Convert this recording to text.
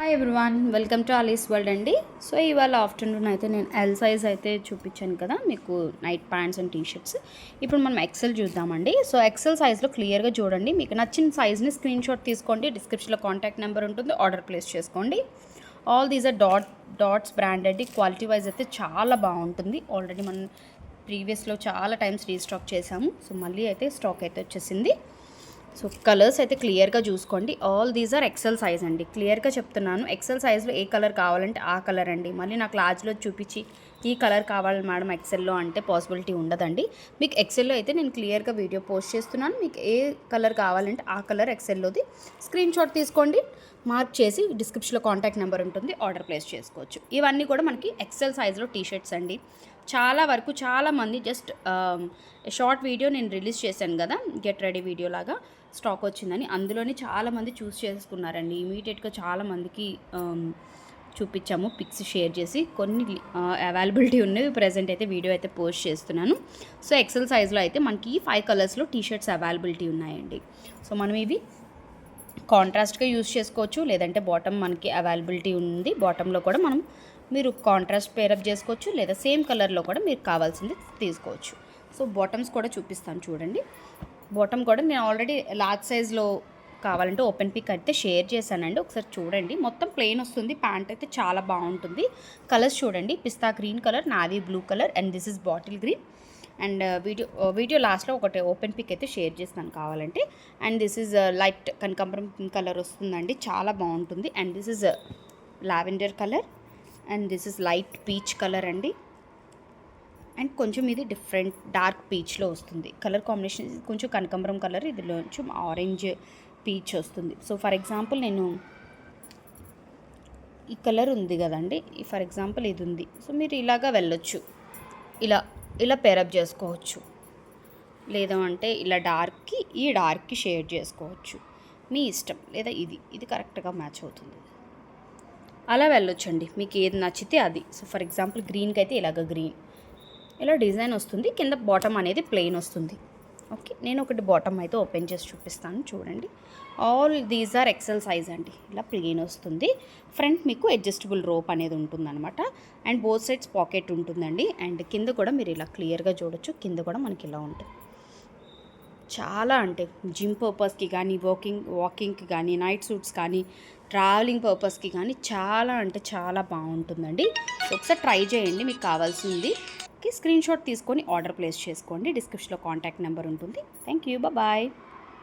Hi everyone, welcome to Alice world అండి. So ఇవాళ afternoon అయితే నేను ఎల్ సైజ్ అయితే చూపించాను కదా మీకు, నైట్ ప్యాంట్స్ అండ్ టీషర్ట్స్. ఇప్పుడు మనం ఎక్సెల్ చూద్దామండి. సో ఎక్సెల్ సైజ్లో క్లియర్గా చూడండి. మీకు నచ్చిన సైజ్ని స్క్రీన్ షాట్ తీసుకోండి. డిస్క్రిప్షన్లో కాంటాక్ట్ నెంబర్ ఉంటుంది, ఆర్డర్ ప్లేస్ చేసుకోండి. All these are dots brand అండి. క్వాలిటీ వైజ్ అయితే చాలా బాగుంటుంది. ఆల్రెడీ మనం ప్రీవియస్లో చాలా టైమ్స్ రీస్టాక్ చేసాము. సో మళ్ళీ అయితే స్టాక్ అయితే వచ్చేసింది. సో కలర్స్ అయితే క్లియర్గా చూసుకోండి. All these are XL size అండి. క్లియర్గా చెప్తున్నాను, ఎక్సెల్ సైజ్లో ఏ కలర్ కావాలంటే ఆ కలర్ అండి. మళ్ళీ నాకు లార్జ్లో చూపించి ఈ కలర్ కావాలి మేడం ఎక్సెల్లో అంటే పాసిబిలిటీ ఉండదండి. మీకు ఎక్సెల్లో అయితే నేను క్లియర్గా వీడియో పోస్ట్ చేస్తున్నాను. మీకు ఏ కలర్ కావాలంటే ఆ కలర్ ఎక్సెల్లోది స్క్రీన్ షాట్ తీసుకోండి, మార్క్ చేసి డిస్క్రిప్షన్లో కాంటాక్ట్ నెంబర్ ఉంటుంది, ఆర్డర్ ప్లేస్ చేసుకోవచ్చు. ఇవన్నీ కూడా మనకి ఎక్సెల్ సైజ్లో టీషర్ట్స్ అండి. చాలా వరకు చాలామంది జస్ట్ షార్ట్ వీడియో నేను రిలీజ్ చేశాను కదా, గెట్ రెడీ వీడియో లాగా స్టాక్ వచ్చిందని, అందులోనే చాలామంది చూస్ చేసుకున్నారండి. ఇమీడియట్గా చాలామందికి చూపించాము పిక్స్ షేర్ చేసి. కొన్ని అవైలబిలిటీ ఉన్నవి ప్రజెంట్ అయితే వీడియో అయితే పోస్ట్ చేస్తున్నాను. సో ఎక్సెల్ సైజ్లో అయితే మనకి 5 కలర్స్లో టీషర్ట్స్ అవైలబిలిటీ ఉన్నాయండి. సో మనం ఇవి కాంట్రాస్ట్గా యూస్ చేసుకోవచ్చు, లేదంటే బాటమ్ మనకి అవైలబిలిటీ ఉంది. బాటంలో కూడా మనం మీరు కాంట్రాస్ట్ పేరప్ చేసుకోవచ్చు, లేదా సేమ్ కలర్లో కూడా మీకు కావాల్సింది తీసుకోవచ్చు. సో బాటమ్స్ కూడా చూపిస్తాను చూడండి. బాటమ్ కూడా నేను ఆల్రెడీ లార్జ్ సైజ్లో కావాలంటే ఓపెన్ పిక్ అయితే షేర్ చేశానండి, ఒకసారి చూడండి. మొత్తం ప్లెయిన్ వస్తుంది. ప్యాంట్ అయితే చాలా బాగుంటుంది. కలర్స్ చూడండి, pista green colour, navy blue colour, and this is bottle green. And video లాస్ట్లో ఒకటి ఓపెన్ పిక్ అయితే షేర్ చేస్తాను కావాలంటే. అండ్ దిస్ ఈజ్ లైట్ కనకాంబరం పింక్ కలర్ వస్తుందండి, చాలా బాగుంటుంది. And this is lavender colour, and this is light peach colour అండి. అండ్ కొంచెం ఇది డిఫరెంట్ డార్క్ పీచ్లో వస్తుంది. కలర్ కాంబినేషన్ కొంచెం కనకాంబరం కలర్, ఇదిలో కొంచెం ఆరెంజ్ పీచ్ వస్తుంది. సో ఫర్ ఎగ్జాంపుల్ నేను ఈ కలర్ ఉంది కదండి, ఫర్ ఎగ్జాంపుల్ ఇది ఉంది. సో మీరు ఇలాగా వెళ్ళొచ్చు, ఇలా పేరప్ చేసుకోవచ్చు, లేదా అంటే ఇలా ఈ డార్క్కి షేడ్ చేసుకోవచ్చు, మీ ఇష్టం. లేదా ఇది కరెక్ట్గా మ్యాచ్ అవుతుంది, అలా వెళ్ళొచ్చండి. మీకు ఏది నచ్చితే అది. సో ఫర్ ఎగ్జాంపుల్ గ్రీన్కి అయితే ఇలాగ గ్రీన్ ఇలా డిజైన్ వస్తుంది, కింద బాటమ్ అనేది ప్లెయిన్ వస్తుంది. ఓకే, నేను ఒకటి బాటమ్ అయితే ఓపెన్ చేసి చూపిస్తాను చూడండి. All these are XL size అండి. ఇలా ప్లెయిన్ వస్తుంది. ఫ్రంట్ మీకు అడ్జస్టబుల్ రోప్ అనేది ఉంటుందన్నమాట. అండ్ బోత్ సైడ్స్ పాకెట్ ఉంటుందండి. అండ్ కింద కూడా మీరు ఇలా క్లియర్గా చూడొచ్చు, కింద కూడా మనకి ఇలా ఉంటుంది. చాలా అంటే జిమ్ పర్పస్కి కానీ, వాకింగ్కి కానీ, నైట్ సూట్స్ కానీ, ట్రావెలింగ్ పర్పస్కి కానీ చాలా అంటే చాలా బాగుంటుందండి. ఒకసారి ట్రై చేయండి. మీకు కావాల్సింది స్క్రీన్ షాట్ తీసుకొని ఆర్డర్ ప్లేస్ చేసుకోండి. డిస్క్రిప్షన్లో కాంటాక్ట్ నెంబర్ ఉంటుంది. Thank you, bye.